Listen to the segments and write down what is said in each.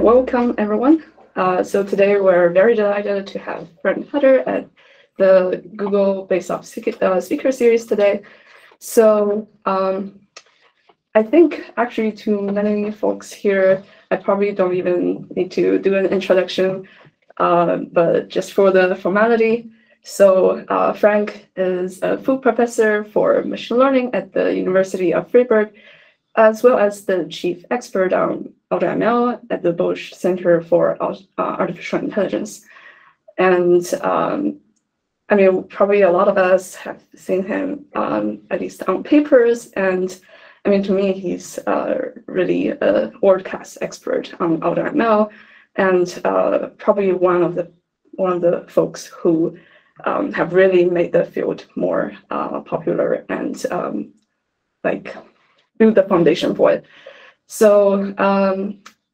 welcome everyone. So today we're very delighted to have Frank Hutter at the Google BayesOpt Speaker Series today. So I think actually to many folks here, I probably don't even need to do an introduction, but just for the formality. So Frank is a full professor for machine learning at the University of Freiburg, as well as the chief expert on AutoML at the BOHB Center for Artificial Intelligence. And I mean, probably a lot of us have seen him at least on papers. And I mean, to me, he's really a world-class expert on AutoML, and probably one of the folks who have really made the field more popular and like build the foundation for it. So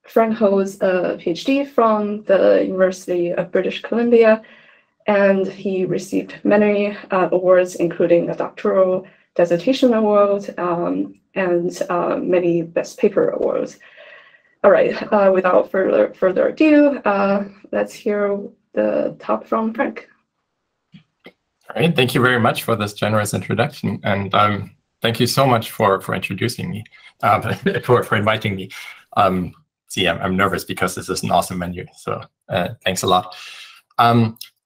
Frank holds a PhD from the University of British Columbia, and he received many awards, including a doctoral dissertation award and many best paper awards. All right, without further ado, let's hear the talk from Frank. All right, thank you very much for this generous introduction, and thank you so much for introducing me, for inviting me. See, I'm nervous because this is an awesome menu, so thanks a lot.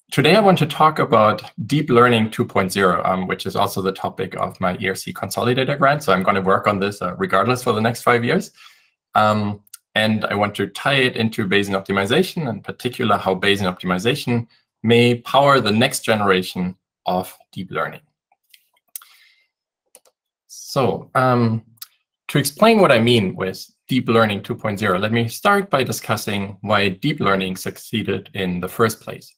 Today I want to talk about Deep Learning 2.0, which is also the topic of my ERC Consolidator grant, so I'm going to work on this regardless for the next 5 years. And I want to tie it into Bayesian optimization, in particular how Bayesian optimization may power the next generation of deep learning. So to explain what I mean with Deep Learning 2.0, let me start by discussing why deep learning succeeded in the first place.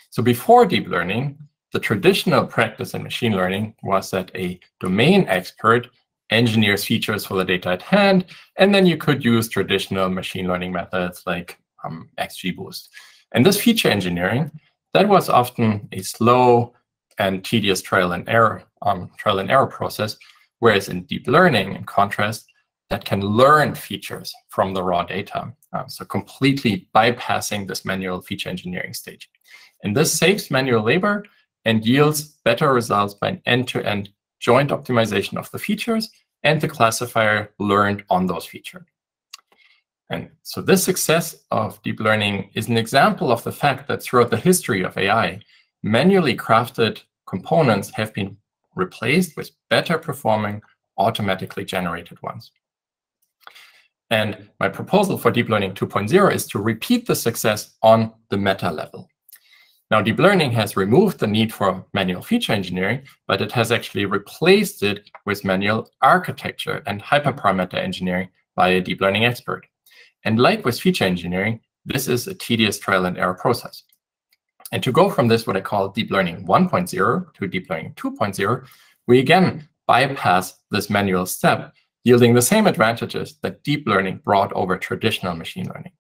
So before deep learning, the traditional practice in machine learning was that a domain expert engineers features for the data at hand, and then you could use traditional machine learning methods like XGBoost. And this feature engineering, that was often a slow and tedious trial and error process, whereas in deep learning, in contrast, that can learn features from the raw data, so completely bypassing this manual feature engineering stage. And this saves manual labor and yields better results by an end-to-end joint optimization of the features and the classifier learned on those features. And so this success of deep learning is an example of the fact that throughout the history of AI, manually crafted components have been replaced with better performing, automatically generated ones. And my proposal for Deep Learning 2.0 is to repeat the success on the meta level. Now, deep learning has removed the need for manual feature engineering, but it has actually replaced it with manual architecture and hyperparameter engineering by a deep learning expert. And like with feature engineering, this is a tedious trial and error process. And to go from this, what I call Deep Learning 1.0 to Deep Learning 2.0, we again bypass this manual step, yielding the same advantages that deep learning brought over traditional machine learning.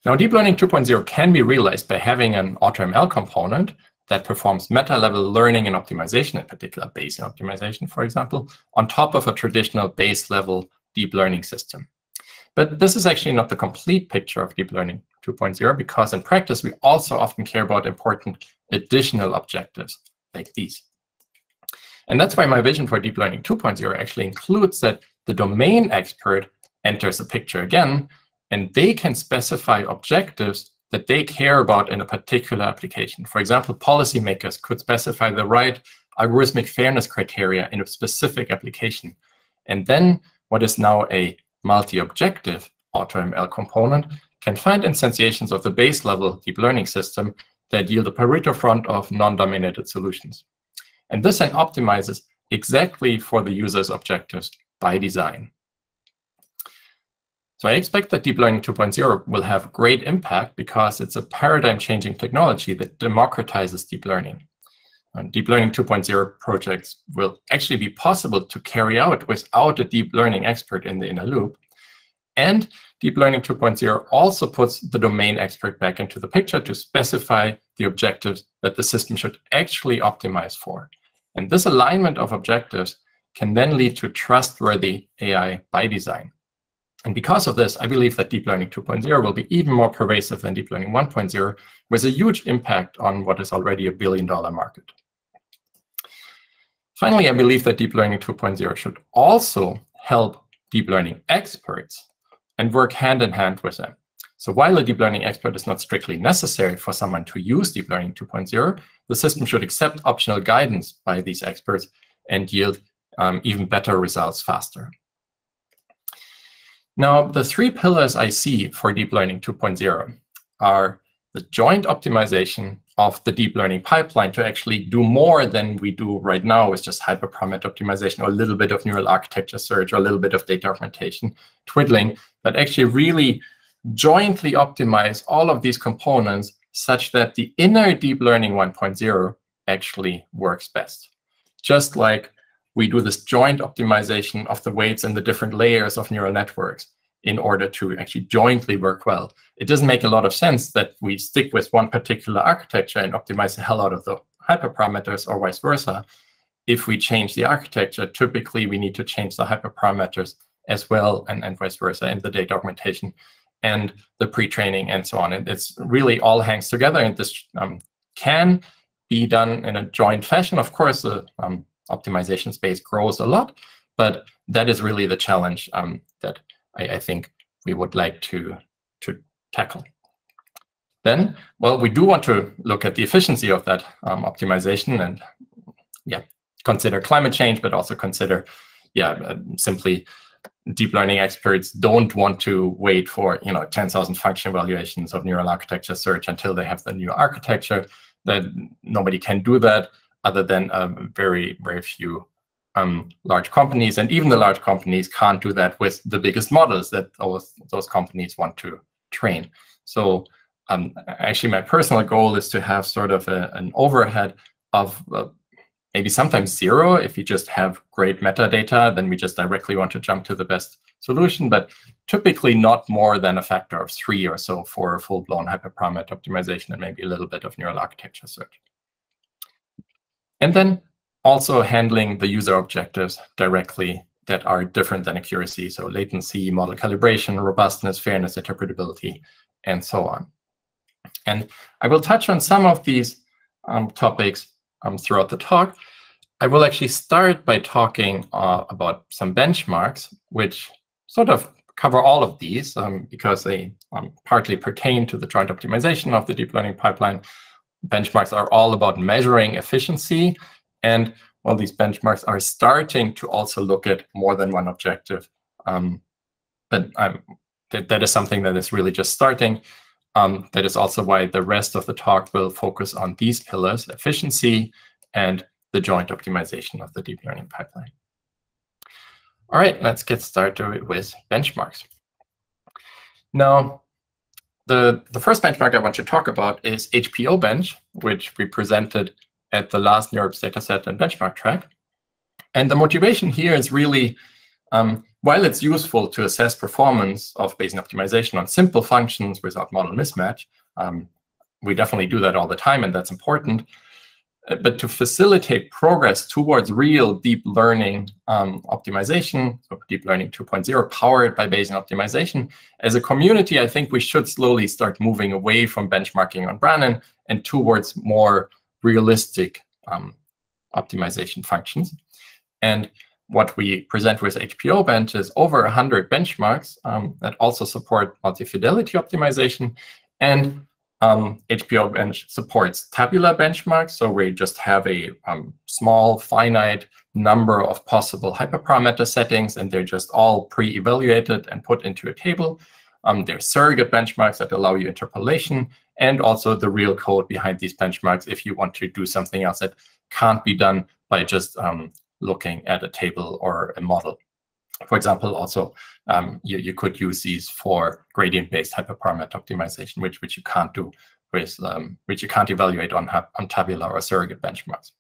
Now, Deep Learning 2.0 can be realized by having an AutoML component that performs meta-level learning and optimization, in particular Bayesian optimization, for example, on top of a traditional base-level deep learning system. But this is actually not the complete picture of Deep Learning 2.0, because in practice, we also often care about important additional objectives like these. And that's why my vision for Deep Learning 2.0 actually includes that the domain expert enters the picture again, and they can specify objectives that they care about in a particular application. For example, policymakers could specify the right algorithmic fairness criteria in a specific application. And then what is now a multi-objective AutoML component can find instantiations of the base level deep learning system that yield a Pareto front of non-dominated solutions. And this then optimizes exactly for the user's objectives by design. So I expect that Deep Learning 2.0 will have great impact because it's a paradigm-changing technology that democratizes deep learning. And Deep Learning 2.0 projects will actually be possible to carry out without a deep learning expert in the inner loop. And Deep Learning 2.0 also puts the domain expert back into the picture to specify the objectives that the system should actually optimize for. And this alignment of objectives can then lead to trustworthy AI by design. And because of this, I believe that deep learning 2.0 will be even more pervasive than deep learning 1.0, with a huge impact on what is already a billion-dollar market. Finally, I believe that deep learning 2.0 should also help deep learning experts and work hand in hand with them. So while a deep learning expert is not strictly necessary for someone to use deep learning 2.0, the system should accept optional guidance by these experts and yield even better results faster. Now, the three pillars I see for deep learning 2.0 are the joint optimization of the deep learning pipeline to actually do more than we do right now with just hyperparameter optimization or a little bit of neural architecture search or a little bit of data augmentation, twiddling, but actually really jointly optimize all of these components such that the inner deep learning 1.0 actually works best. Just like we do this joint optimization of the weights and the different layers of neural networks in order to actually jointly work well. It doesn't make a lot of sense that we stick with one particular architecture and optimize the hell out of the hyperparameters or vice versa. If we change the architecture, typically we need to change the hyperparameters as well, and vice versa, in the data augmentation and the pre-training and so on. And it's really all hangs together, and this can be done in a joint fashion. Of course, the optimization space grows a lot, but that is really the challenge that I think we would like to tackle. Then, well, we do want to look at the efficiency of that optimization and, yeah, consider climate change, but also consider, simply deep learning experts don't want to wait for 10,000 function evaluations of neural architecture search until they have the new architecture. That nobody can do that other than very, very few large companies, and even the large companies can't do that with the biggest models that those companies want to train. So actually, my personal goal is to have sort of an overhead of maybe sometimes zero. If you just have great metadata, then we just directly want to jump to the best solution, but typically not more than a factor of 3 or so for a full-blown hyperparameter optimization and maybe a little bit of neural architecture search. And then also handling the user objectives directly that are different than accuracy, so latency, model calibration, robustness, fairness, interpretability, and so on. And I will touch on some of these topics throughout the talk. I will actually start by talking about some benchmarks, which sort of cover all of these because they partly pertain to the joint optimization of the deep learning pipeline. Benchmarks are all about measuring efficiency, and well, these benchmarks are starting to also look at more than one objective. But that is something that is really just starting. That is also why the rest of the talk will focus on these pillars: efficiency and the joint optimization of the deep learning pipeline. All right, let's get started with benchmarks. Now, the first benchmark I want to talk about is HPOBench, which we presented at the last NeurIPS dataset and benchmark track. And the motivation here is really, while it's useful to assess performance of Bayesian optimization on simple functions without model mismatch, we definitely do that all the time, and that's important. But to facilitate progress towards real deep learning optimization, so deep learning 2.0 powered by Bayesian optimization, as a community, I think we should slowly start moving away from benchmarking on Brannon and towards more realistic optimization functions. And what we present with HPOBench is over 100 benchmarks that also support multi-fidelity optimization. And HPOBench supports tabular benchmarks, so we just have a small, finite number of possible hyperparameter settings, and they're just all pre-evaluated and put into a table. There's surrogate benchmarks that allow you interpolation, and also the real code behind these benchmarks if you want to do something else that can't be done by just looking at a table or a model. For example, also, you could use these for gradient-based hyperparameter optimization, which you can't do with, which you can't evaluate on tabular or surrogate benchmarks.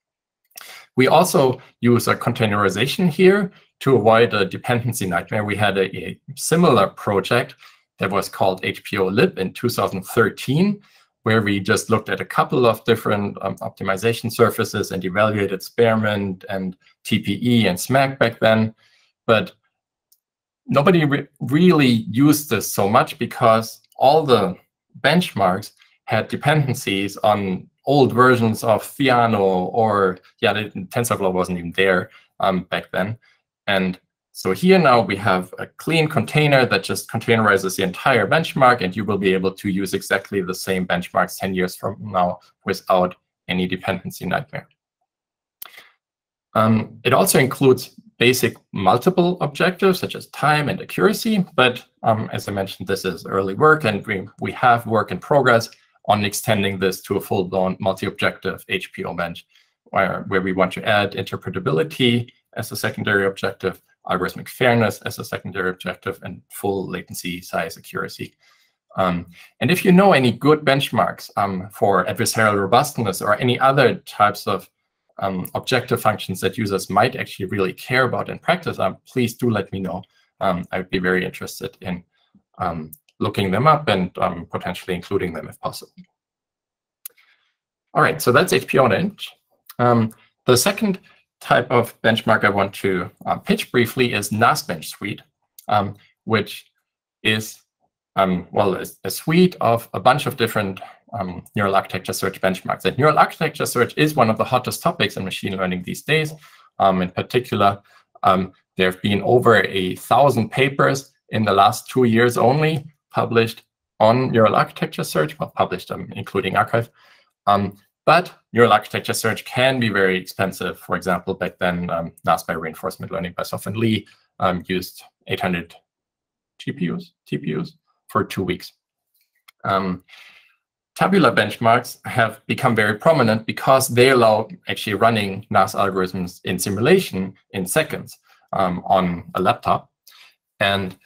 We also use a containerization here to avoid a dependency nightmare. We had a similar project that was called HPOLib in 2013, where we just looked at a couple of different optimization surfaces and evaluated Spearmint and TPE and SMAC back then. But nobody really used this so much because all the benchmarks had dependencies on old versions of Theano, or the TensorFlow wasn't even there back then. And so here now we have a clean container that just containerizes the entire benchmark, and you will be able to use exactly the same benchmarks 10 years from now without any dependency nightmare. It also includes basic multiple objectives such as time and accuracy, but as I mentioned, this is early work, and we have work in progress on extending this to a full-blown multi-objective HPOBench, where we want to add interpretability as a secondary objective, algorithmic fairness as a secondary objective, and full latency size accuracy. And if you know any good benchmarks for adversarial robustness or any other types of objective functions that users might actually really care about in practice, please do let me know. I'd be very interested in looking them up and potentially including them if possible. All right, so that's HPOBench. The second type of benchmark I want to pitch briefly is NAS-Bench-Suite, which is a suite of a bunch of different neural architecture search benchmarks. And neural architecture search is one of the hottest topics in machine learning these days. In particular, there have been over 1,000 papers in the last 2 years only published on neural architecture search, well, published including archive. But neural architecture search can be very expensive. For example, back then, NAS by reinforcement learning by Sof and Lee used 800 TPUs for 2 weeks. Tabular benchmarks have become very prominent because they allow actually running NAS algorithms in simulation in seconds on a laptop. And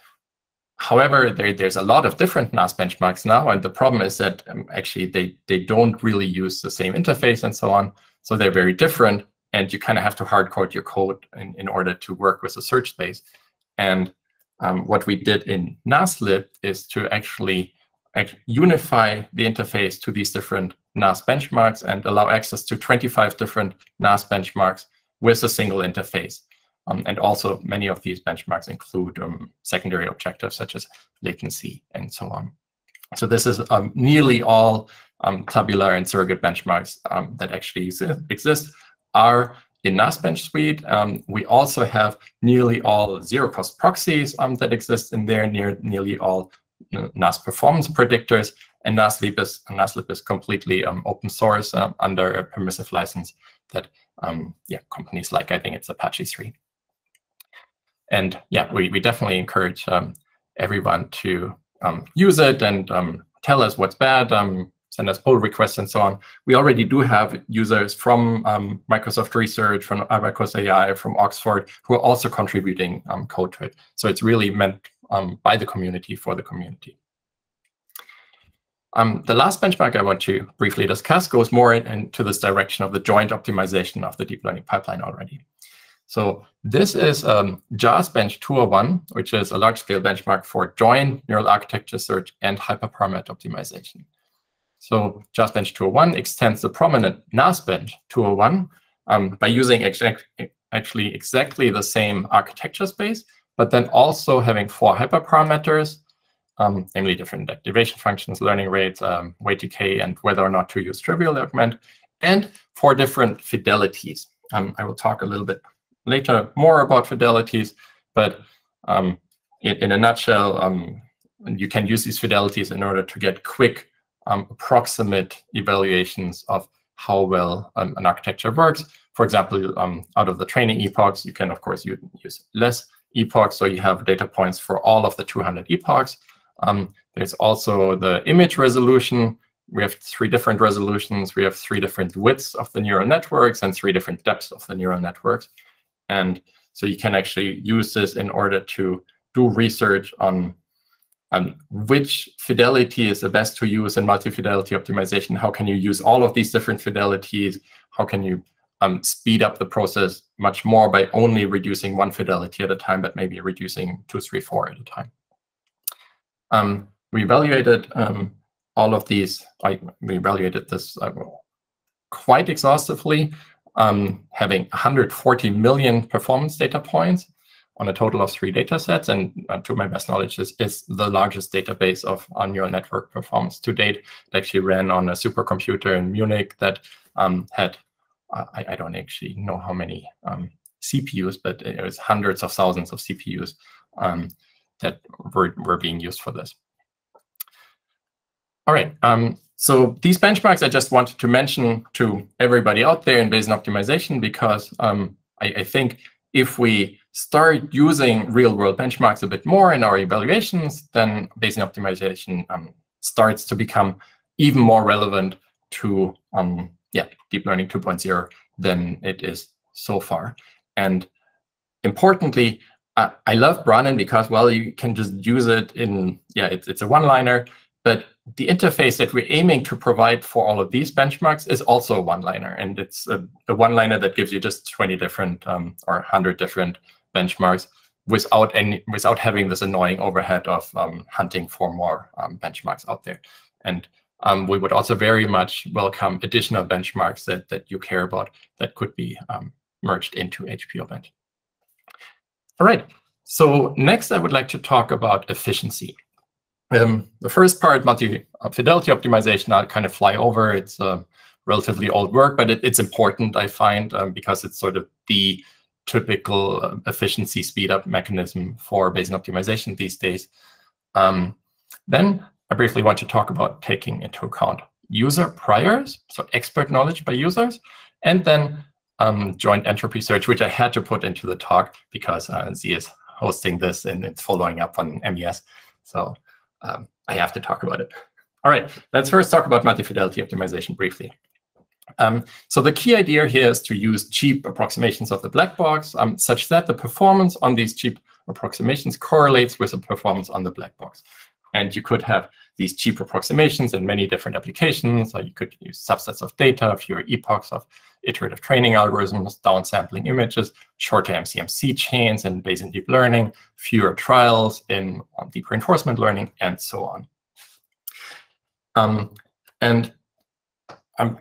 however, there's a lot of different NAS benchmarks now, and the problem is that actually they don't really use the same interface and so on. So they're very different, and you kind of have to hard code your code in order to work with the search space. And what we did in NASLib is to actually unify the interface to these different NAS benchmarks and allow access to 25 different NAS benchmarks with a single interface. And also many of these benchmarks include secondary objectives such as latency and so on. So this is nearly all tabular and surrogate benchmarks that actually exist are in NAS-Bench-Suite. We also have nearly all zero-cost proxies that exist in there, nearly all NAS performance predictors, and NASLib is completely open source under a permissive license that companies like, I think it's Apache 3. And yeah, we definitely encourage everyone to use it and tell us what's bad, send us pull requests and so on. We already do have users from Microsoft Research, from Abacus AI, from Oxford, who are also contributing code to it. So it's really meant by the community for the community. The last benchmark I want to briefly discuss goes more into this direction of the joint optimization of the deep learning pipeline already. So this is JASBench 201, which is a large-scale benchmark for joint neural architecture search and hyperparameter optimization. So JASBench 201 extends the prominent NAS-Bench 201 by using actually exactly the same architecture space, but then also having 4 hyperparameters, namely different activation functions, learning rates, weight decay, and whether or not to use trivial augment, and 4 different fidelities. I will talk a little bit later more about fidelities, but in a nutshell, you can use these fidelities in order to get quick, approximate evaluations of how well an architecture works. For example, out of the training epochs, you can, of course, use less epochs, so you have data points for all of the 200 epochs. There's also the image resolution. We have 3 different resolutions. We have 3 different widths of the neural networks and 3 different depths of the neural networks. And so you can actually use this in order to do research on which fidelity is the best to use in multi-fidelity optimization. How can you use all of these different fidelities? How can you speed up the process much more by only reducing 1 fidelity at a time, but maybe reducing 2, 3, 4 at a time? We evaluated all of these. We evaluated this quite exhaustively, having 140 million performance data points. on a total of 3 data sets, and to my best knowledge, is the largest database of neural network performance to date. It actually ran on a supercomputer in Munich that had, I don't actually know how many CPUs, but it was hundreds of thousands of CPUs that were being used for this. All right, so these benchmarks I just wanted to mention to everybody out there in Bayesian optimization, because I think if we start using real-world benchmarks a bit more in our evaluations, then Bayesian optimization starts to become even more relevant to deep learning 2.0 than it is so far. And importantly, I love Brannin because, well, you can just use it in, it's a one-liner, but the interface that we're aiming to provide for all of these benchmarks is also a one-liner, and it's a one-liner that gives you just 20 different or 100 different benchmarks without having this annoying overhead of hunting for more benchmarks out there. And we would also very much welcome additional benchmarks that you care about that could be merged into HPOBench. All right, so next I would like to talk about efficiency. The first part, multi-fidelity optimization, I'll kind of fly over. It's relatively old work, but it's important, I find, because it's sort of the typical efficiency speed-up mechanism for Bayesian optimization these days. Then I briefly want to talk about taking into account user priors, so expert knowledge by users, and then joint entropy search, which I had to put into the talk because Z is hosting this and it's following up on MES. So I have to talk about it. All right, let's first talk about multi-fidelity optimization briefly. So the key idea here is to use cheap approximations of the black box such that the performance on these cheap approximations correlates with the performance on the black box. And you could have these cheap approximations in many different applications. So you could use subsets of data, fewer epochs of iterative training algorithms, downsampling images, shorter MCMC chains in Bayesian deep learning, fewer trials in deep reinforcement learning, and so on.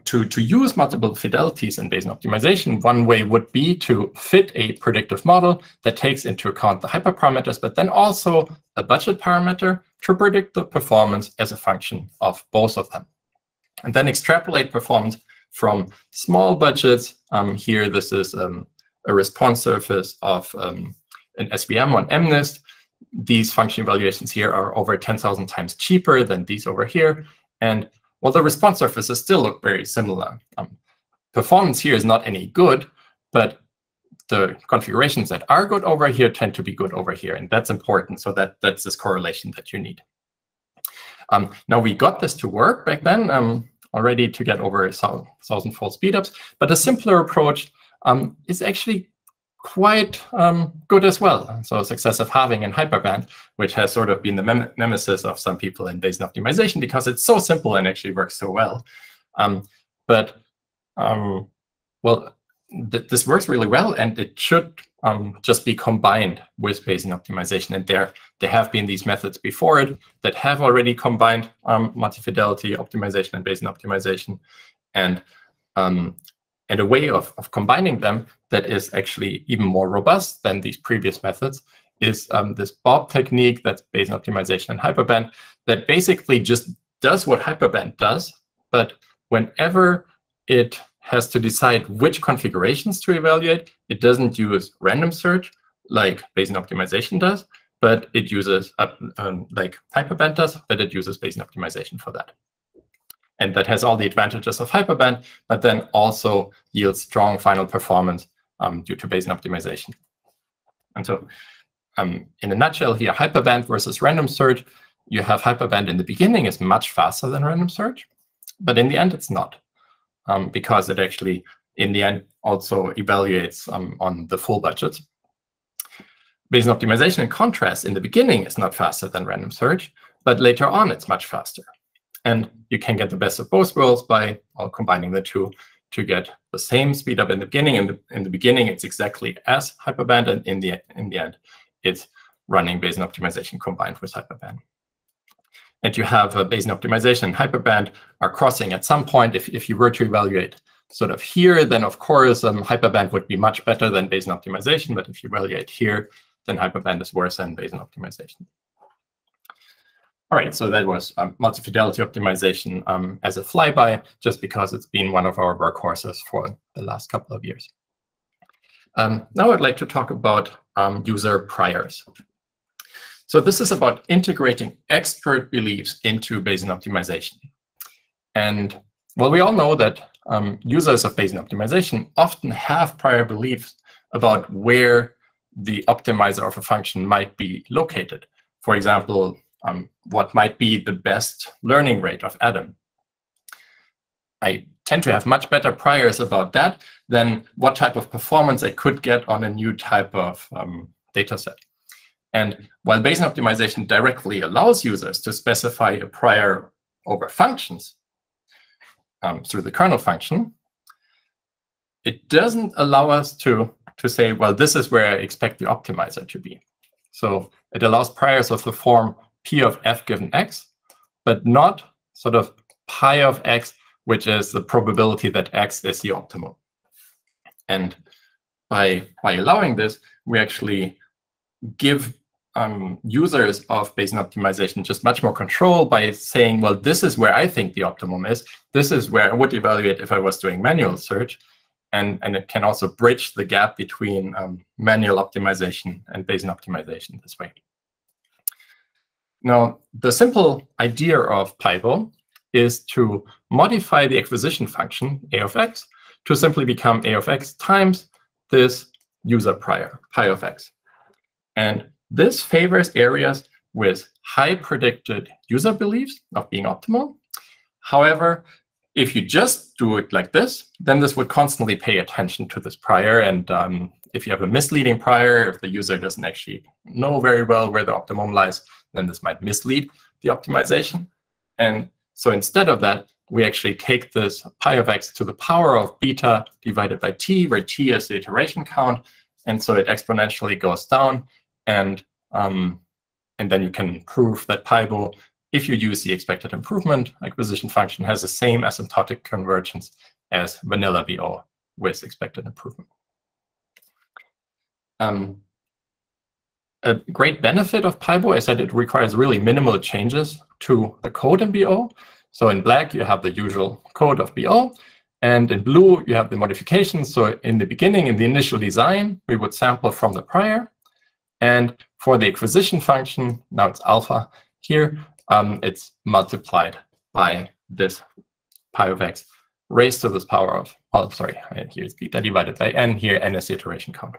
To use multiple fidelities in Bayesian optimization, one way would be to fit a predictive model that takes into account the hyperparameters, but then also a budget parameter to predict the performance as a function of both of them. And then extrapolate performance from small budgets. Here, this is a response surface of an SVM on MNIST. These function evaluations here are over 10,000 times cheaper than these over here. And well, the response surfaces still look very similar. Performance here is not any good, but the configurations that are good over here tend to be good over here, and that's important. So that's this correlation that you need. Now, we got this to work back then already to get over 1,000-fold speedups, but a simpler approach is actually quite good as well. So successive halving in Hyperband, which has sort of been the nemesis of some people in Bayesian optimization because it's so simple and actually works so well. This works really well, and it should just be combined with Bayesian optimization. And there have been these methods before it that have already combined multi-fidelity optimization and Bayesian optimization. And a way of combining them that is actually even more robust than these previous methods is this BOHB technique that's Bayesian optimization and Hyperband that basically just does what Hyperband does, but whenever it has to decide which configurations to evaluate, it doesn't use random search like Bayesian optimization does, but it uses, like Hyperband does, but it uses Bayesian optimization for that. And that has all the advantages of Hyperband, but then also yields strong final performance due to Bayesian optimization. And so in a nutshell here, Hyperband versus random search, you have Hyperband in the beginning is much faster than random search, but in the end it's not, because it actually, in the end, also evaluates on the full budget. Bayesian optimization, in contrast, in the beginning is not faster than random search, but later on it's much faster. And you can get the best of both worlds by combining the two to get the same speed up in the beginning. In the beginning, it's exactly as Hyperband, and in the end, it's running Bayesian optimization combined with Hyperband. And you have Bayesian optimization and Hyperband are crossing at some point. If you were to evaluate sort of here, then of course Hyperband would be much better than Bayesian optimization. But if you evaluate here, then Hyperband is worse than Bayesian optimization. All right, so that was multi-fidelity optimization as a flyby, just because it's been one of our workhorses for the last couple of years. Now I'd like to talk about user priors. So this is about integrating expert beliefs into Bayesian optimization. And well, we all know that users of Bayesian optimization often have prior beliefs about where the optimizer of a function might be located. For example, what might be the best learning rate of Adam. I tend to have much better priors about that than what type of performance I could get on a new type of data set. And while Bayesian optimization directly allows users to specify a prior over functions through the kernel function, it doesn't allow us to say, well, this is where I expect the optimizer to be. So it allows priors of the form P of f given x, but not sort of pi of x, which is the probability that x is the optimum. And by allowing this, we actually give users of Bayesian optimization just much more control by saying, well, this is where I think the optimum is. This is where I would evaluate if I was doing manual search. And it can also bridge the gap between manual optimization and Bayesian optimization this way. Now, the simple idea of Pybo is to modify the acquisition function, a of x, to simply become a of x times this user prior, pi of x. And this favors areas with high predicted user beliefs of being optimal. However, if you just do it like this, then this would constantly pay attention to this prior. And if you have a misleading prior, if the user doesn't actually know very well where the optimum lies, then this might mislead the optimization. And so instead of that, we actually take this pi of x to the power of beta divided by t, where t is the iteration count. And so it exponentially goes down. And then you can prove that Pybo, if you use the expected improvement acquisition function, has the same asymptotic convergence as vanilla BO with expected improvement. A great benefit of Pybo is that it requires really minimal changes to the code in BO. So in black, you have the usual code of BO. And in blue, you have the modifications. So in the beginning, in the initial design, we would sample from the prior. And for the acquisition function, now it's alpha here, it's multiplied by this pi of x raised to this power of, oh, sorry, here's beta divided by n, here n is the iteration count.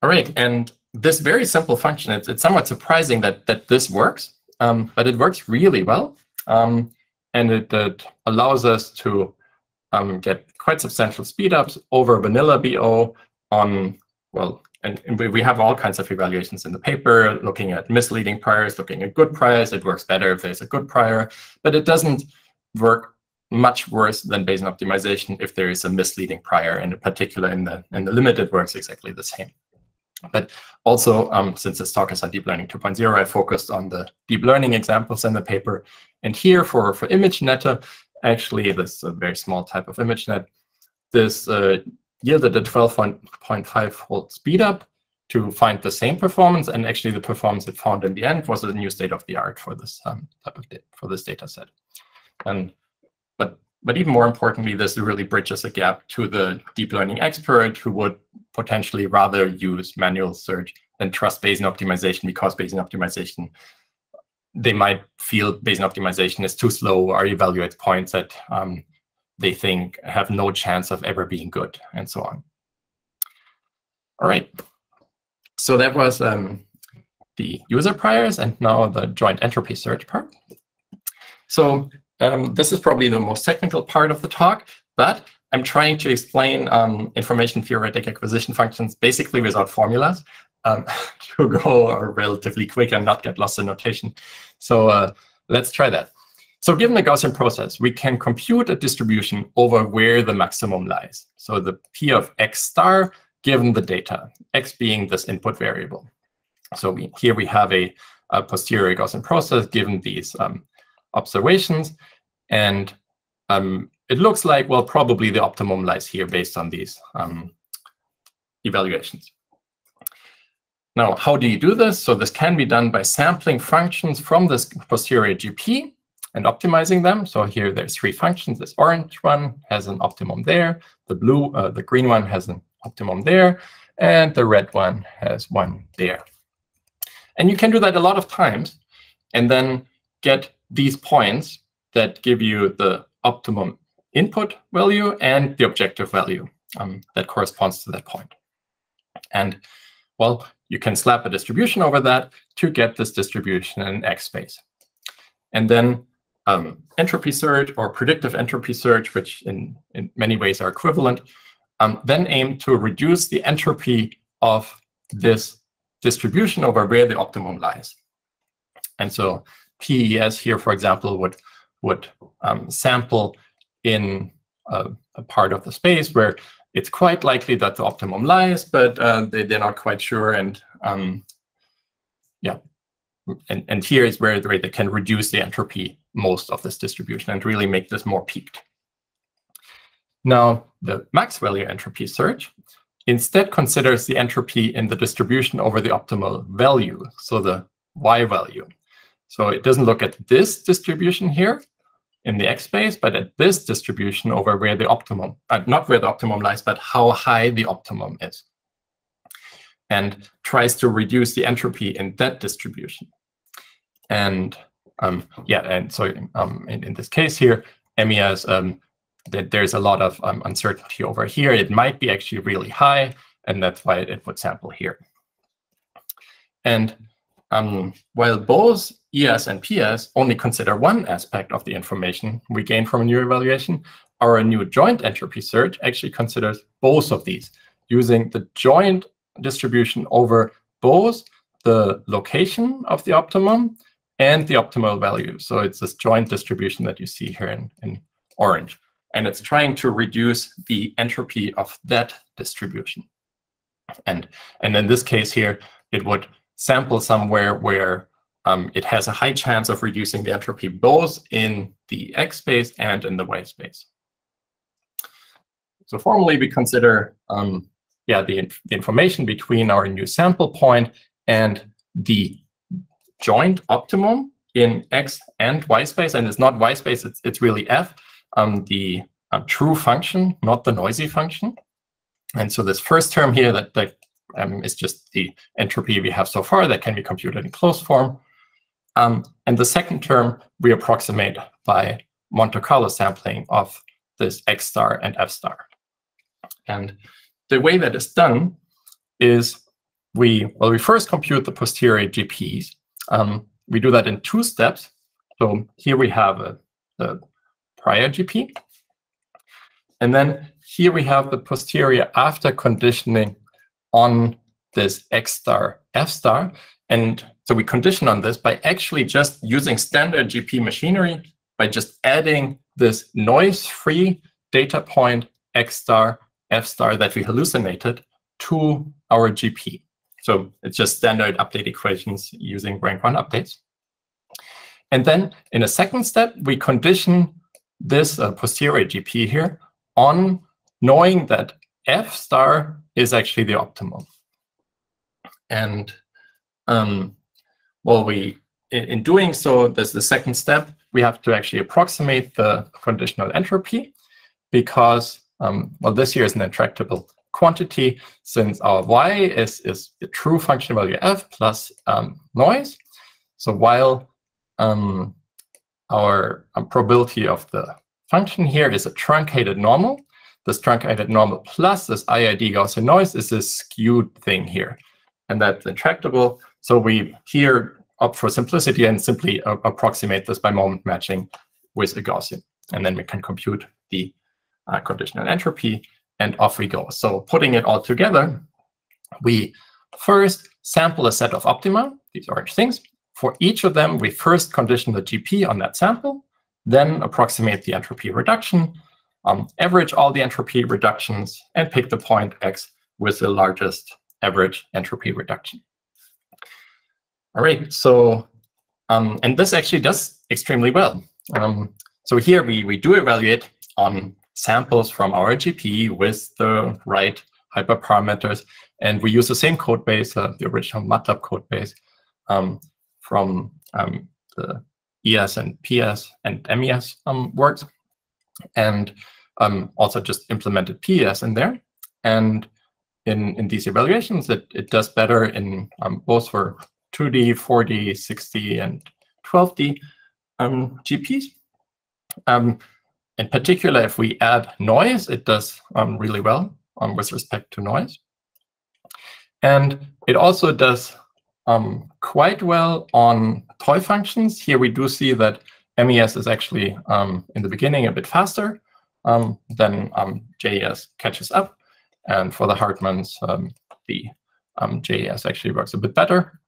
All right, and this very simple function, it's somewhat surprising that this works, but it works really well. And it allows us to get quite substantial speedups over vanilla BO on, well, and we have all kinds of evaluations in the paper, looking at misleading priors, looking at good priors. It works better if there's a good prior, but it doesn't work much worse than Bayesian optimization if there is a misleading prior, and in particular in the limit, it works exactly the same. But also, since this talk is on Deep Learning 2.0, I focused on the deep learning examples in the paper. And here for ImageNet, actually, this is a very small type of ImageNet. This yielded a 12.5-fold speed up to find the same performance. And actually, the performance it found in the end was a new state of the art for this for this data set. But even more importantly, this really bridges a gap to the deep learning expert who would potentially rather use manual search than trust Bayesian optimization, because Bayesian optimization, they might feel Bayesian optimization is too slow or evaluates points that they think have no chance of ever being good, and so on. All right. So that was the user priors, and now the joint entropy search part. So this is probably the most technical part of the talk, but I'm trying to explain information theoretic acquisition functions basically without formulas to go relatively quick and not get lost in notation. So let's try that. So given the Gaussian process, we can compute a distribution over where the maximum lies. So the P of x star given the data, x being this input variable. So here we have a posterior Gaussian process given these observations. And it looks like, well, probably the optimum lies here based on these evaluations. Now, how do you do this? So this can be done by sampling functions from this posterior GP and optimizing them. So here there's 3 functions. This orange one has an optimum there. The green one has an optimum there. And the red one has one there. And you can do that a lot of times and then get these points that give you the optimum input value and the objective value that corresponds to that point. And, well, you can slap a distribution over that to get this distribution in X space. And then entropy search or predictive entropy search, which in many ways are equivalent, then aim to reduce the entropy of this distribution over where the optimum lies. And so PES here, for example, would sample in a part of the space where it's quite likely that the optimum lies, but they're not quite sure. And yeah, and here is where they can reduce the entropy most of this distribution and really make this more peaked. Now, the max value entropy search instead considers the entropy in the distribution over the optimal value, so the Y value. So it doesn't look at this distribution here in the X space, but at this distribution over where the optimum, not where the optimum lies, but how high the optimum is, and tries to reduce the entropy in that distribution. And yeah, and so in this case here, MES, that there's a lot of uncertainty over here. It might be actually really high, and that's why it would sample here. And while both ES and PS only consider one aspect of the information we gain from a new evaluation, our new joint entropy search actually considers both of these, using the joint distribution over both the location of the optimum and the optimal value. So it's this joint distribution that you see here in orange. And it's trying to reduce the entropy of that distribution. And in this case here, it would sample somewhere where it has a high chance of reducing the entropy both in the X space and in the Y space. So formally, we consider the information between our new sample point and the joint optimum in X and Y space. And it's not Y space, it's really F, the true function, not the noisy function. And so this first term here that is just the entropy we have so far that can be computed in closed form. And the second term we approximate by Monte Carlo sampling of this X star and F star. And the way that is done is we first compute the posterior GPs. We do that in 2 steps. So here we have the prior GP. And then here we have the posterior after conditioning on this X star, F star. And so we condition on this by actually just using standard GP machinery, by just adding this noise-free data point X star, F star that we hallucinated to our GP. So it's just standard update equations using rank 1 updates. And then in a second step, we condition this posterior GP here on knowing that F star is actually the optimum. And in doing so, there's the second step. We have to actually approximate the conditional entropy because, this here is an intractable quantity since our Y is the true function value F plus noise. So while our probability of the function here is a truncated normal, this truncated normal plus this IID Gaussian noise is this skewed thing here. And that's intractable. So we here opt for simplicity and simply approximate this by moment matching with a Gaussian. And then we can compute the conditional entropy, and off we go. So putting it all together, we first sample a set of optima, these orange things. For each of them, we first condition the GP on that sample, then approximate the entropy reduction, average all the entropy reductions, and pick the point X with the largest average entropy reduction. All right, so, and this actually does extremely well. So here we do evaluate on samples from our GP with the right hyperparameters, And we use the same code base, the original MATLAB code base from the ES and PS and MES works, and also just implemented PES in there. And in these evaluations, it does better in both for 2D, 4D, 6D, and 12D GPs. In particular, if we add noise, it does really well with respect to noise. And it also does quite well on toy functions. Here we do see that MES is actually, in the beginning, a bit faster. Then JES catches up. And for the Hartmans, the JES actually works a bit better.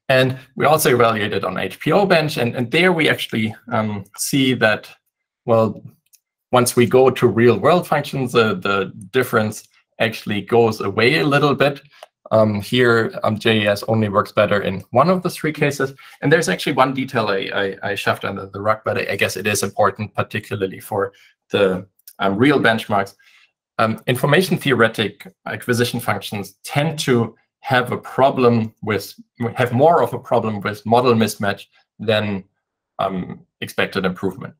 And we also evaluated on HPOBench, and there we actually see that, well, once we go to real-world functions, the difference actually goes away a little bit. Here, JES only works better in one of the three cases. And there's actually one detail I shoved under the rug, but I guess it is important, particularly for the real benchmarks. Information theoretic acquisition functions tend to have more of a problem with model mismatch than expected improvement.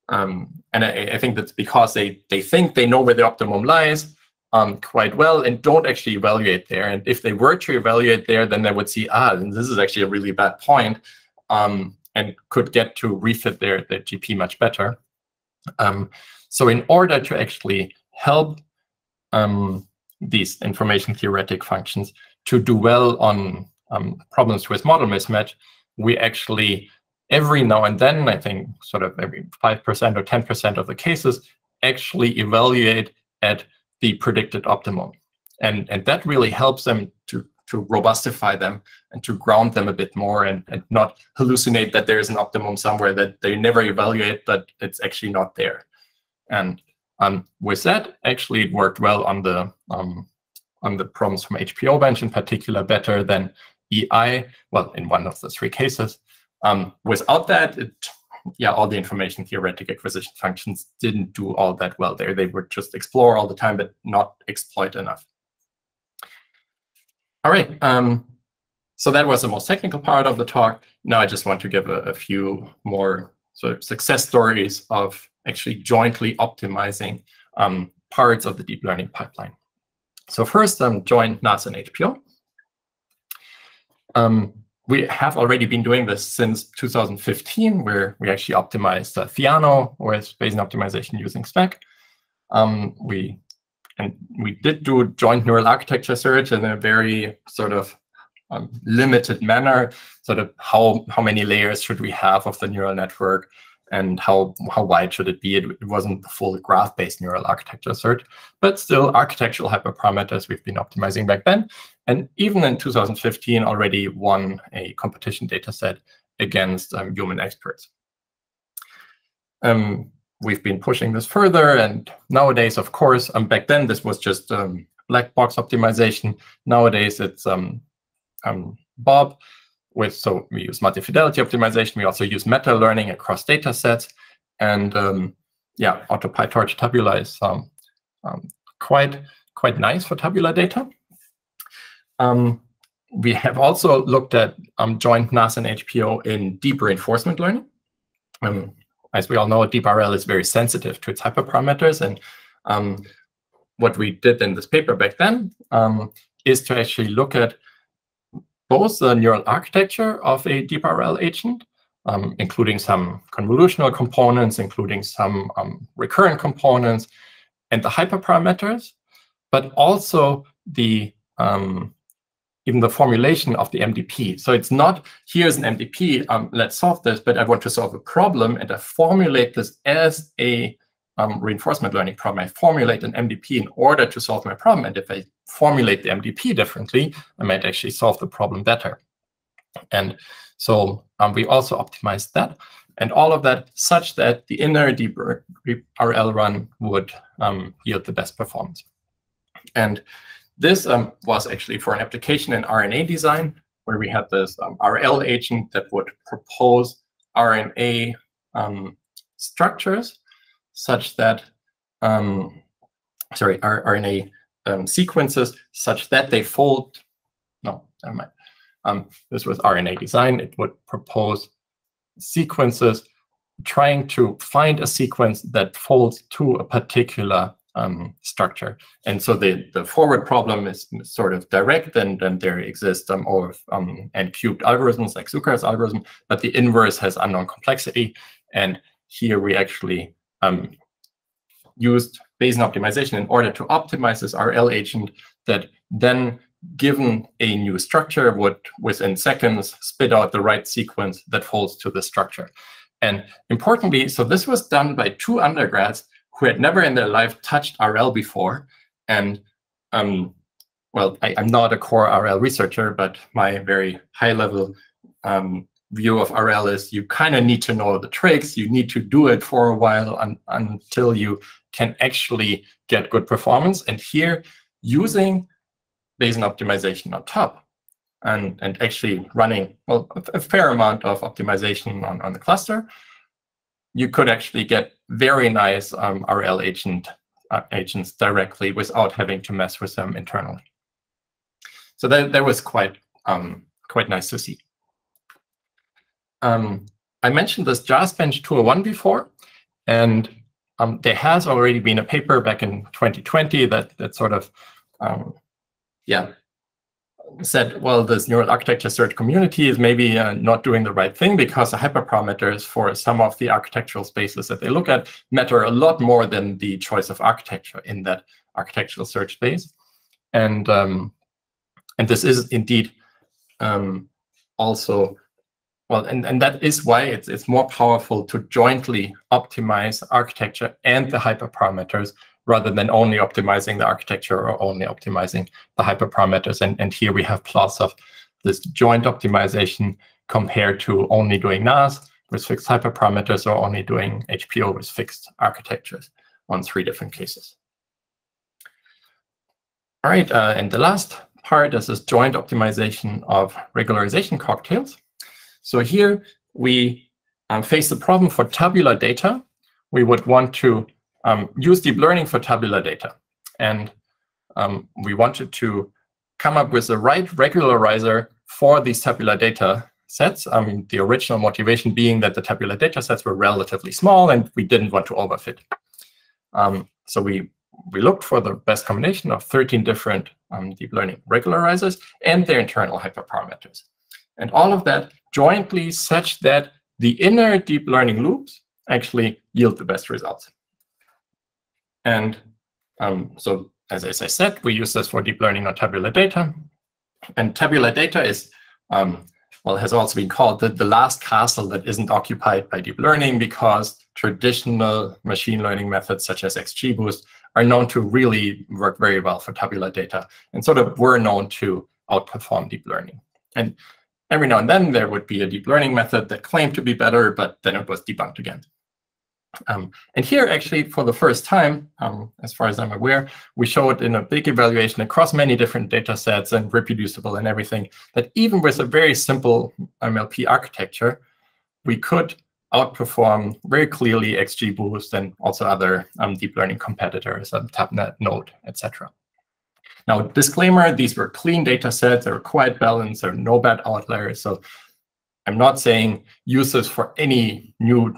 And I think that's because they think they know where the optimum lies quite well and don't actually evaluate there. And if they were to evaluate there, then they would see, this is actually a really bad point, and could get to refit their GP much better. So in order to actually help these information theoretic functions to do well on problems with model mismatch, we actually, every now and then, I think sort of every 5% or 10% of the cases, actually evaluate at the predicted optimum. And that really helps them to robustify them and to ground them a bit more, and not hallucinate that there's an optimum somewhere that they never evaluate, but it's actually not there. And with that, actually, it worked well on the problems from HPOBench in particular, better than EI, well, in one of the three cases. Without that, all the information theoretic acquisition functions didn't do all that well there. They would just explore all the time, but not exploit enough. All right, so that was the most technical part of the talk. Now I just want to give a few more sort of success stories of actually jointly optimizing parts of the deep learning pipeline. So first, joint NAS and HPO. We have already been doing this since 2015, where we actually optimized Theano with Bayesian optimization using SPEC. We did do joint neural architecture search in a very sort of limited manner, sort of how many layers should we have of the neural network, and how wide should it be. It wasn't the full graph-based neural architecture search, but still architectural hyperparameters we've been optimizing back then. And even in 2015, already won a competition data set against human experts. We've been pushing this further, and nowadays, of course, back then this was just Blackbox optimization. Nowadays it's BOHB. So we use multi-fidelity optimization. We also use meta-learning across data sets. And AutoPyTorch tabular is quite nice for tabular data. We have also looked at joint NAS and HPO in deep reinforcement learning. As we all know, DeepRL is very sensitive to its hyperparameters. And what we did in this paper back then is to actually look at both the neural architecture of a DeepRL agent, including some convolutional components, including some recurrent components, and the hyperparameters, but also the even the formulation of the MDP. So it's not, here's an MDP, let's solve this, but I want to solve a problem, and I formulate this as a reinforcement learning problem. I formulate an MDP in order to solve my problem, and if I formulate the MDP differently, I might actually solve the problem better. And so we also optimized that, and all of that such that the inner DeepRL run would yield the best performance. And this was actually for an application in RNA design, where we had this RL agent that would propose RNA structures such that, RNA sequences such that they fold. No, never mind. This was RNA design. It would propose sequences trying to find a sequence that folds to a particular structure. And so the forward problem is sort of direct, and there exist n-cubed algorithms like Zucker's algorithm, but the inverse has unknown complexity. And here we actually used Bayesian optimization in order to optimize this RL agent that then, given a new structure, would within seconds spit out the right sequence that folds to the structure. And importantly, so this was done by 2 undergrads who had never in their life touched RL before. And well, I'm not a core RL researcher, but my very high-level view of RL is you kind of need to know the tricks. You need to do it for a while until you can actually get good performance. And here, using Bayesian optimization on top and actually running, well, a fair amount of optimization on the cluster, you could actually get very nice RL agents directly without having to mess with them internally. So that was quite nice to see. I mentioned this JAS-Bench 201 before, and there has already been a paper back in 2020 that sort of said, well, this neural architecture search community is maybe not doing the right thing, because the hyperparameters for some of the architectural spaces that they look at matter a lot more than the choice of architecture in that architectural search space. And this is indeed also, well, and that is why it's more powerful to jointly optimize architecture and the hyperparameters rather than only optimizing the architecture or only optimizing the hyperparameters. And here we have plots of this joint optimization compared to only doing NAS with fixed hyperparameters or only doing HPO with fixed architectures on 3 different cases. All right, and the last part is this joint optimization of regularization cocktails. So here we face the problem for tabular data. We would want to use deep learning for tabular data. And we wanted to come up with the right regularizer for these tabular data sets. The original motivation being that the tabular data sets were relatively small and we didn't want to overfit. So we looked for the best combination of 13 different deep learning regularizers and their internal hyperparameters. And all of that jointly such that the inner deep learning loops actually yield the best results. And so, as I said, we use this for deep learning on tabular data. And tabular data is, well, has also been called the last castle that isn't occupied by deep learning, because traditional machine learning methods such as XGBoost are known to really work very well for tabular data and sort of were known to outperform deep learning. And every now and then there would be a deep learning method that claimed to be better, but then it was debunked again. And here, actually, for the first time, as far as I'm aware, we showed in a big evaluation across many different data sets and reproducible and everything, that even with a very simple MLP architecture, we could outperform very clearly XGBoost and also other deep learning competitors, TabNet, Node, etc. Now, disclaimer, these were clean data sets. They were quite balanced. There are no bad outliers. So I'm not saying use this for any new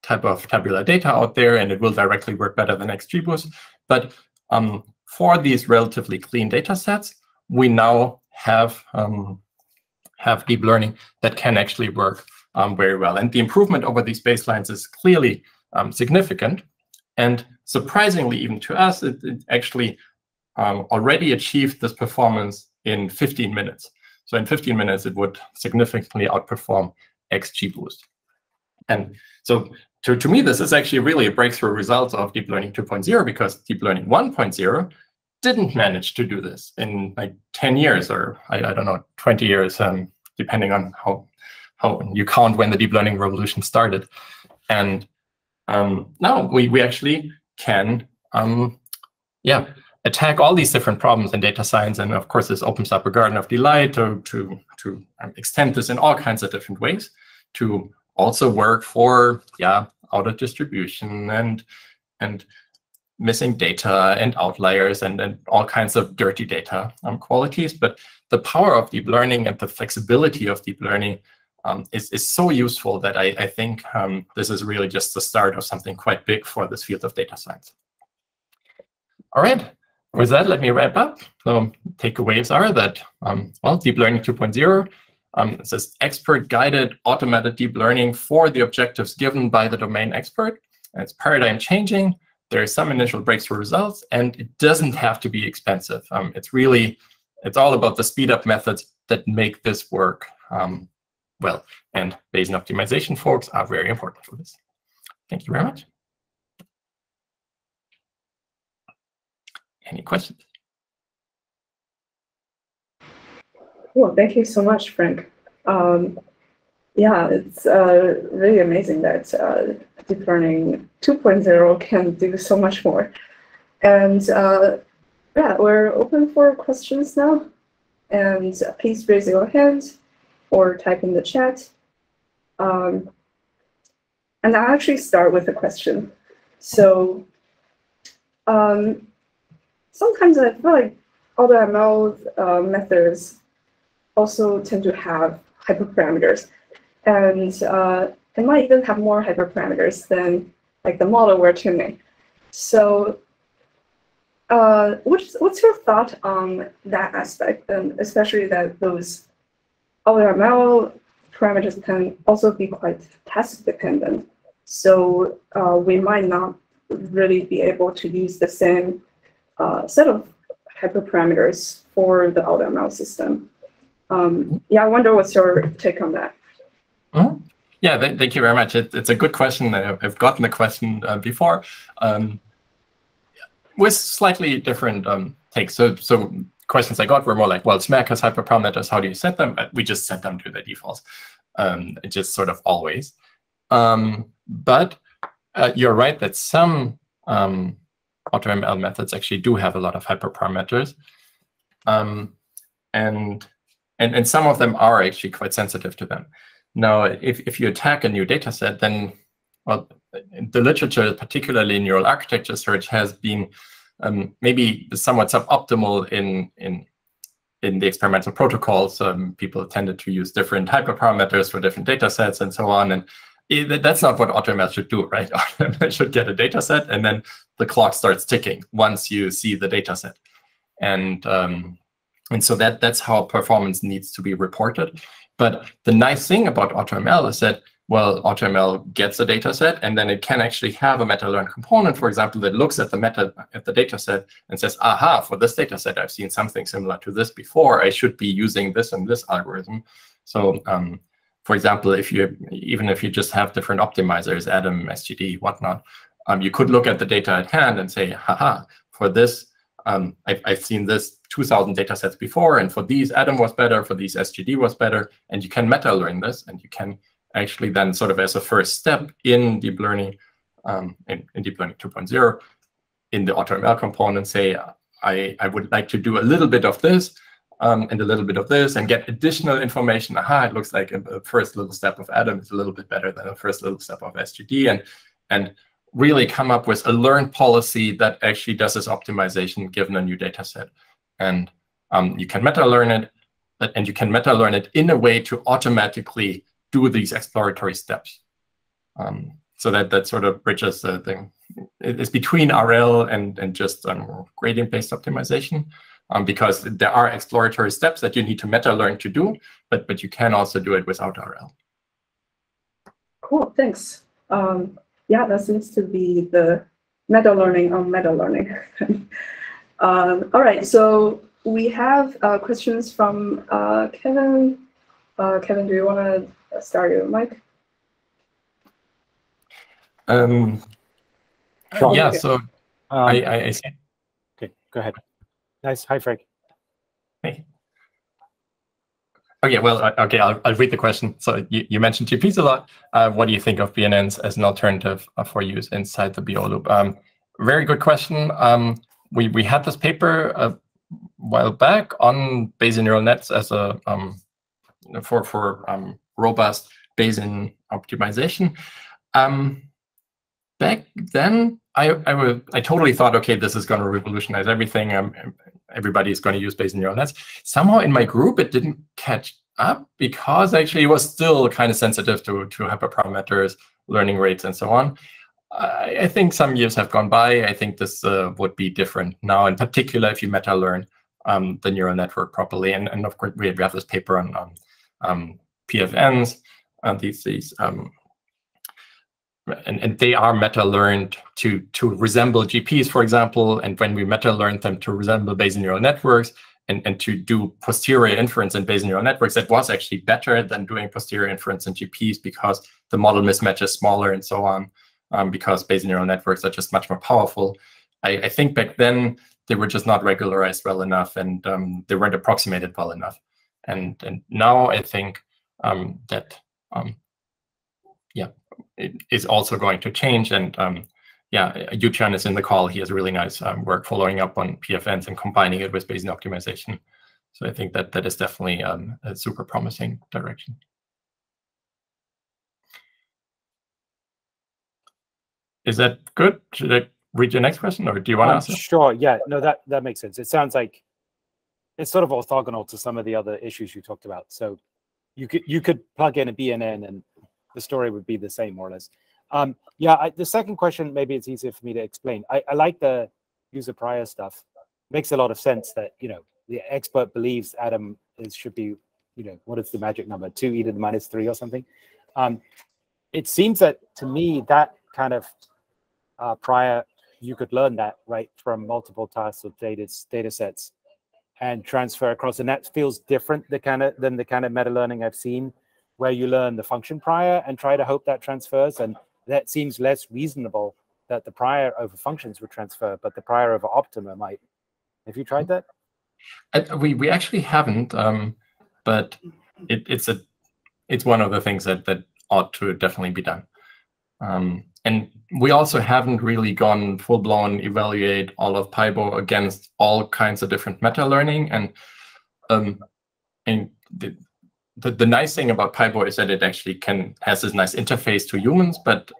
type of tabular data out there, and it will directly work better than XGBoost. But for these relatively clean data sets, we now have deep learning that can actually work very well. And the improvement over these baselines is clearly significant. And surprisingly, even to us, it actually already achieved this performance in 15 minutes. So in 15 minutes, it would significantly outperform XGBoost. And so to me, this is actually really a breakthrough result of Deep Learning 2.0, because Deep Learning 1.0 didn't manage to do this in like 10 years, or I don't know, 20 years, depending on how you count when the deep learning revolution started. And now we actually can attack all these different problems in data science. And of course, this opens up a garden of delight to extend this in all kinds of different ways, to also work for outer distribution and missing data and outliers and all kinds of dirty data qualities. But the power of deep learning and the flexibility of deep learning is so useful that I think this is really just the start of something quite big for this field of data science. All right. With that, let me wrap up. So takeaways are that, well, deep learning 2.0, it says expert-guided automated deep learning for the objectives given by the domain expert. And it's paradigm changing. There are some initial breakthrough results, and it doesn't have to be expensive. It's all about the speed-up methods that make this work well. And Bayesian optimization folks are very important for this. Thank you very much. Any questions? Well, thank you so much, Frank. Yeah, it's really amazing that deep learning 2.0 can do so much more. And yeah, we're open for questions now. And please raise your hand or type in the chat. And I'll actually start with a question. So sometimes I feel like AutoML methods also tend to have hyperparameters. And it might even have more hyperparameters than like the model we're tuning. So what's your thought on that aspect, and especially that those AutoML parameters can also be quite task dependent. So we might not really be able to use the same set of hyperparameters for the AutoML system. Yeah, I wonder what's your take on that. Yeah, thank you very much. It's a good question. I've gotten the question before with slightly different takes. So questions I got were more like, well, SMAC has hyperparameters. How do you set them? We just set them to the defaults, just sort of always. But you're right that some AutoML methods actually do have a lot of hyperparameters. And some of them are actually quite sensitive to them. Now, if you attack a new data set, then, well, the literature, particularly in neural architecture search, has been maybe somewhat suboptimal in the experimental protocols. People tended to use different hyperparameters for different data sets and so on. And that's not what AutoML should do, right? AutoML should get a data set, and then the clock starts ticking once you see the data set. And so that's how performance needs to be reported. But the nice thing about AutoML is that, well, AutoML gets a data set, and then it can actually have a meta-learn component, for example, that looks at the data set and says, aha, for this data set, I've seen something similar to this before. I should be using this and this algorithm. So for example, even if you just have different optimizers, Adam, SGD, whatnot, you could look at the data at hand and say, haha, for this, I've seen this 2,000 data sets before, and for these, Adam was better, for these, SGD was better, and you can meta-learn this, and you can actually then sort of as a first step in deep learning, in deep learning 2.0, in the AutoML component, say, I would like to do a little bit of this, and a little bit of this, and get additional information. Aha, it looks like the first little step of Adam is a little bit better than the first little step of SGD, and really come up with a learned policy that actually does this optimization given a new data set. And you can meta-learn it, and you can meta-learn it in a way to automatically do these exploratory steps. So that sort of bridges the thing. It's between RL and just gradient-based optimization, because there are exploratory steps that you need to meta-learn to do, but you can also do it without RL. Cool, thanks. Yeah, that seems to be the meta-learning on meta-learning. All right, so we have questions from Kevin. Kevin, do you want to start your mic? Sure. Yeah, so I see. Okay, go ahead. Nice. Hi, Frank. Hey. Okay, well, okay, I'll read the question. So you mentioned GPs a lot. What do you think of BNNs as an alternative for use inside the BO loop? Very good question. We had this paper a while back on Bayesian neural nets as a for robust Bayesian optimization. back then, I totally thought, okay, this is going to revolutionize everything. Everybody's going to use Bayesian neural nets. Somehow in my group, it didn't catch up because actually it was still kind of sensitive to hyperparameters, learning rates, and so on. I think some years have gone by. I think this would be different now, in particular if you meta-learn the neural network properly. And of course, we have this paper on PFNs, and they are meta-learned to resemble GPs, for example. And when we meta-learned them to resemble Bayesian neural networks and to do posterior inference in Bayesian neural networks, that was actually better than doing posterior inference in GPs because the model mismatch is smaller and so on, because Bayesian neural networks are just much more powerful. I think back then they were just not regularized well enough, and they weren't approximated well enough. And now I think that it is also going to change. And Yuchan is in the call. He has really nice work following up on PFNs and combining it with Bayesian optimization. So I think that is definitely a super promising direction. Is that good? Should I read your next question, or do you want to answer? Sure. Yeah. No, that makes sense. It sounds like it's sort of orthogonal to some of the other issues you talked about. So you could plug in a BNN and the story would be the same, more or less. The second question, maybe it's easier for me to explain. I like the user prior stuff. Makes a lot of sense that, the expert believes Adam should be, what is the magic number? 2e to the -3 or something. It seems that, to me, that kind of prior, you could learn that, right, from multiple tasks of data sets and transfer across. And that feels different than the kind of meta-learning I've seen, where you learn the function prior and try to hope that transfers. And that seems less reasonable that the prior over functions would transfer, but the prior over optima might. Have you tried that? We actually haven't, but it's one of the things that ought to definitely be done. And we also haven't really gone full-blown evaluate all of PyBo against all kinds of different meta-learning. And the nice thing about PyBo is that it actually has this nice interface to humans, but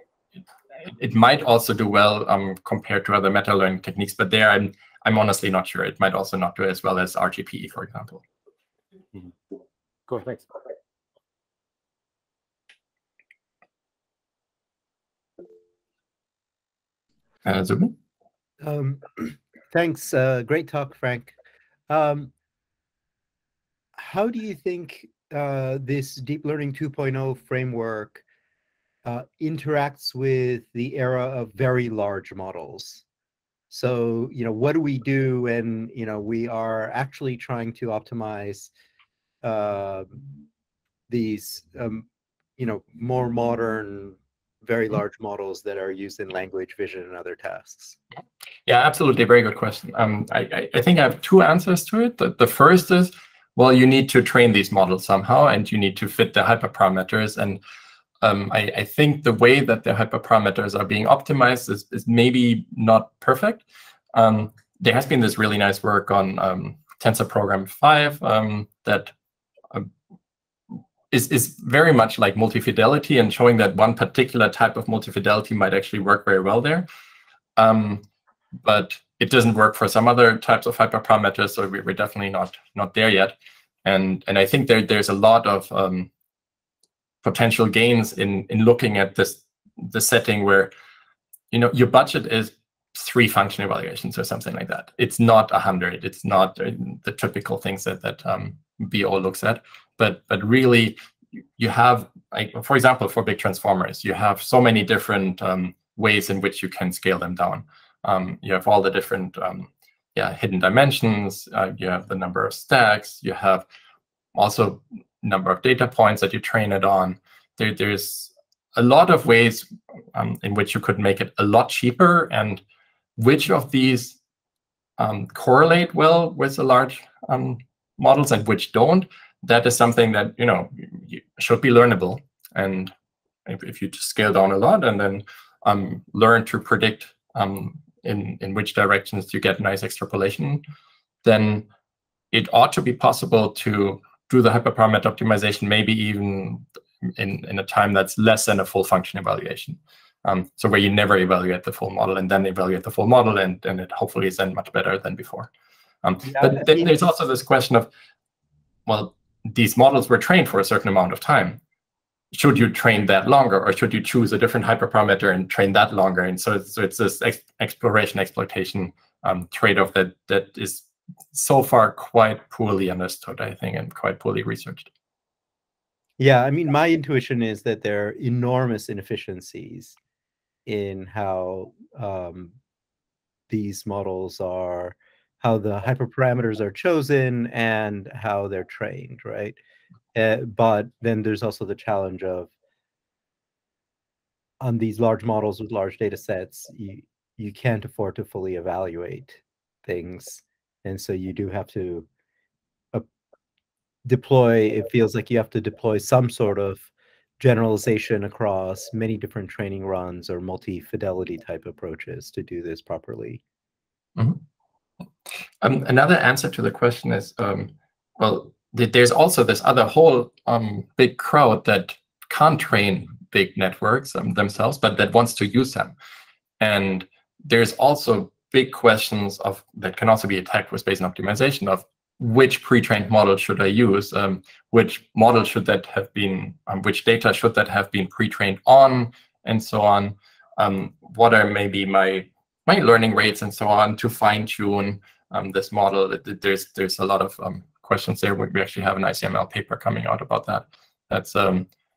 it might also do well compared to other meta-learning techniques. But there, I'm honestly not sure. It might also not do as well as RGPE, for example. Mm-hmm. Cool, thanks. Zubin? Thanks. Great talk, Frank. How do you think this deep learning 2.0 framework interacts with the era of very large models? So, what do we do when, we are actually trying to optimize these, more modern, very large models that are used in language, vision, and other tasks? Yeah, absolutely. Very good question. I think I have two answers to it. The first is, well, you need to train these models somehow, and you need to fit the hyperparameters. And I think the way that the hyperparameters are being optimized is maybe not perfect. There has been this really nice work on Tensor Program 5 that is very much like multi-fidelity and showing that one particular type of multi-fidelity might actually work very well there. But it doesn't work for some other types of hyperparameters, so we're definitely not there yet. And I think there's a lot of potential gains in looking at the setting where your budget is 3 function evaluations or something like that. It's not 100. It's not the typical things that BO looks at. But really, you have, for example, for big transformers, you have so many different ways in which you can scale them down. You have all the different hidden dimensions. You have the number of stacks. You have also number of data points that you train it on. There's a lot of ways in which you could make it a lot cheaper, and which of these correlate well with the large models and which don't. That is something that should be learnable. And if you just scale down a lot and then learn to predict in which directions you get nice extrapolation, then it ought to be possible to do the hyperparameter optimization maybe even in a time that's less than a full function evaluation. So where you never evaluate the full model and then evaluate the full model, and it hopefully is then much better than before. But there's also this question of, well, these models were trained for a certain amount of time. Should you train that longer, or should you choose a different hyperparameter and train that longer? And so it's this exploration-exploitation trade-off that is so far quite poorly understood, I think, and quite poorly researched. Yeah, I mean, my intuition is that there are enormous inefficiencies in how these models are, how the hyperparameters are chosen and how they're trained, right? But then there's also the challenge of, on these large models with large data sets, you can't afford to fully evaluate things. And so you do have to deploy, it feels like you have to deploy some sort of generalization across many different training runs or multi-fidelity type approaches to do this properly. Another answer to the question is, well, there's also this other whole big crowd that can't train big networks themselves, but that wants to use them. And there's also big questions of that can also be attacked with Bayesian optimization of which pre-trained model should I use, which model should that have been, which data should that have been pre-trained on, and so on. What are maybe my learning rates and so on to fine-tune this model? There's a lot of questions there. We actually have an ICML paper coming out about that. That's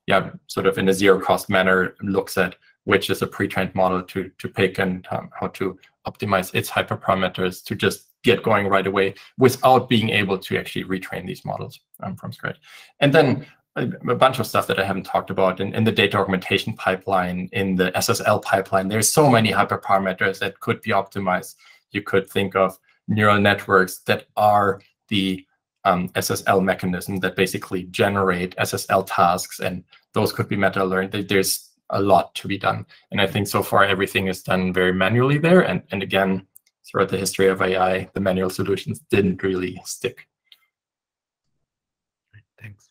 yeah, sort of in a zero-cost manner looks at which is a pre-trained model to pick and how to optimize its hyperparameters to just get going right away without being able to actually retrain these models from scratch. And then a bunch of stuff that I haven't talked about in the data augmentation pipeline, in the SSL pipeline. There's so many hyperparameters that could be optimized. You could think of neural networks that are the SSL mechanism that basically generate SSL tasks, and those could be meta-learned. There's a lot to be done. And I think so far everything is done very manually there. And again, throughout the history of AI, the manual solutions didn't really stick. Thanks.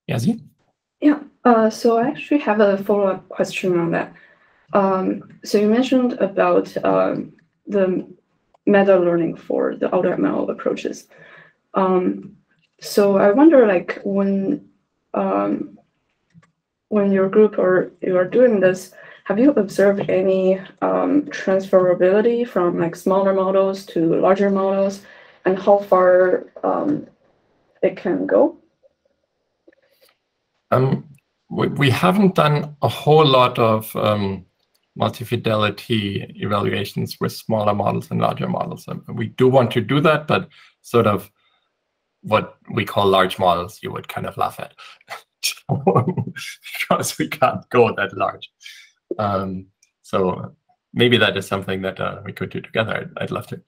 Yazzie? Yeah, so I actually have a follow-up question on that. So you mentioned about the meta-learning for the AutoML approaches. So I wonder, like, when your group or you are doing this, have you observed any transferability from like smaller models to larger models, and how far it can go? We haven't done a whole lot of multi-fidelity evaluations with smaller models and larger models. We do want to do that, but sort of what we call large models, you would kind of laugh at because we can't go that large. So maybe that is something that we could do together. I'd love to.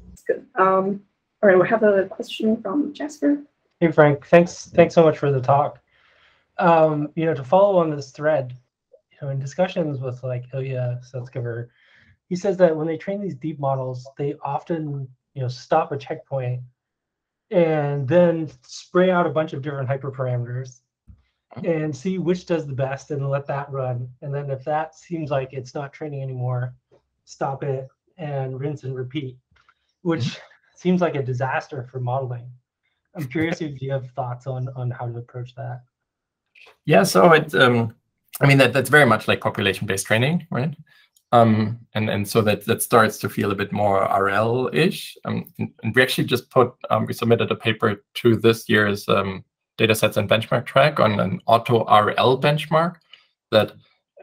That's good. All right, we have a question from Jasper. Hey, Frank, thanks so much for the talk. To follow on this thread, in discussions with like Ilya Sutskever, he says that when they train these deep models, they often stop a checkpoint and then spray out a bunch of different hyperparameters and see which does the best and let that run. And then if that seems like it's not training anymore, stop it and rinse and repeat, which seems like a disaster for modeling. I'm curious if you have thoughts on how to approach that. Yeah, so it's I mean that's very much like population-based training, right? And so that starts to feel a bit more RL-ish. And we actually just we submitted a paper to this year's datasets and benchmark track on an auto RL benchmark that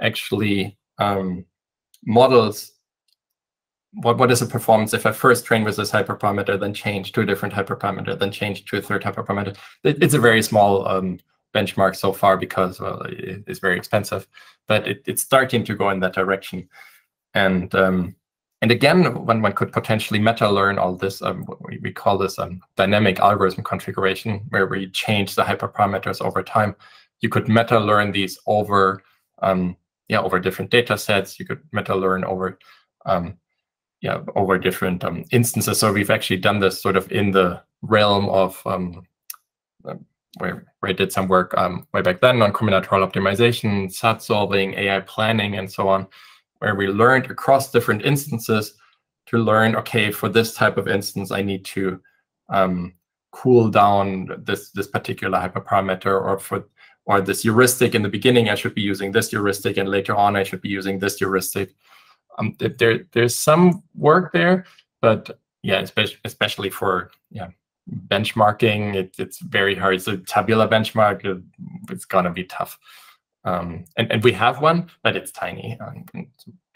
actually models what is the performance if I first train with this hyperparameter, then change to a different hyperparameter, then change to a third hyperparameter. It's a very small benchmark so far because, well, it's very expensive, but it's starting to go in that direction. And again, one could potentially meta-learn all this. We call this dynamic algorithm configuration, where we change the hyperparameters over time. You could meta-learn these over different data sets. You could meta-learn over over different instances. So we've actually done this sort of in the realm of where I did some work way back then on combinatorial optimization, SAT solving, AI planning, and so on, where we learned across different instances to learn, okay, for this type of instance, I need to cool down this particular hyperparameter, or this heuristic in the beginning, I should be using this heuristic, and later on, I should be using this heuristic. There's some work there, but yeah, especially for benchmarking, it's very hard. So tabular benchmark, it's gonna be tough. And we have one, but it's tiny.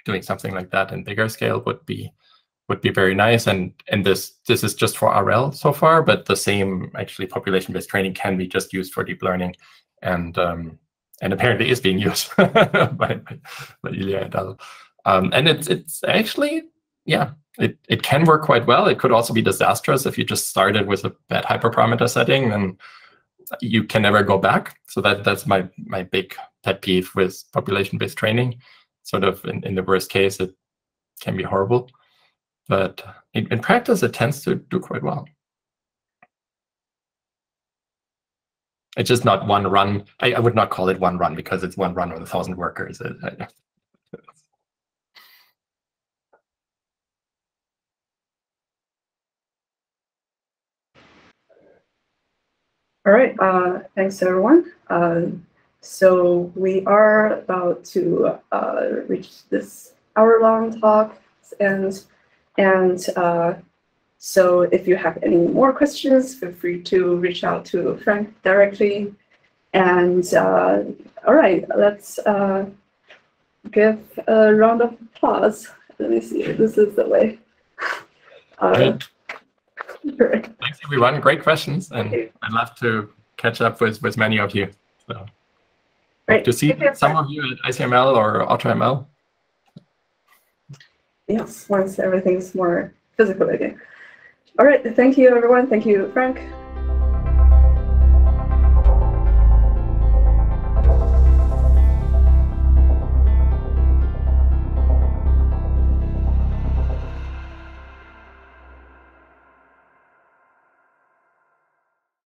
Doing something like that in bigger scale would be very nice. And this is just for RL so far, but the same actually population-based training can be just used for deep learning, and apparently is being used by Ilya et al. And it's actually, yeah, it can work quite well. It could also be disastrous if you just started with a bad hyperparameter setting, and you can never go back. So that's my big pet peeve with population-based training. Sort of in the worst case, it can be horrible. But in practice, it tends to do quite well. It's just not one run. I would not call it one run, because it's one run on 1,000 workers. All right, thanks everyone. So we are about to reach this hour-long talk, and so if you have any more questions, feel free to reach out to Frank directly. And all right, let's give a round of applause. Let me see, this is the way. Thanks everyone, great questions, and I'd love to catch up with many of you. So hope to see some of you at ICML or AutoML. Yes, once everything's more physical again. All right, thank you everyone. Thank you, Frank.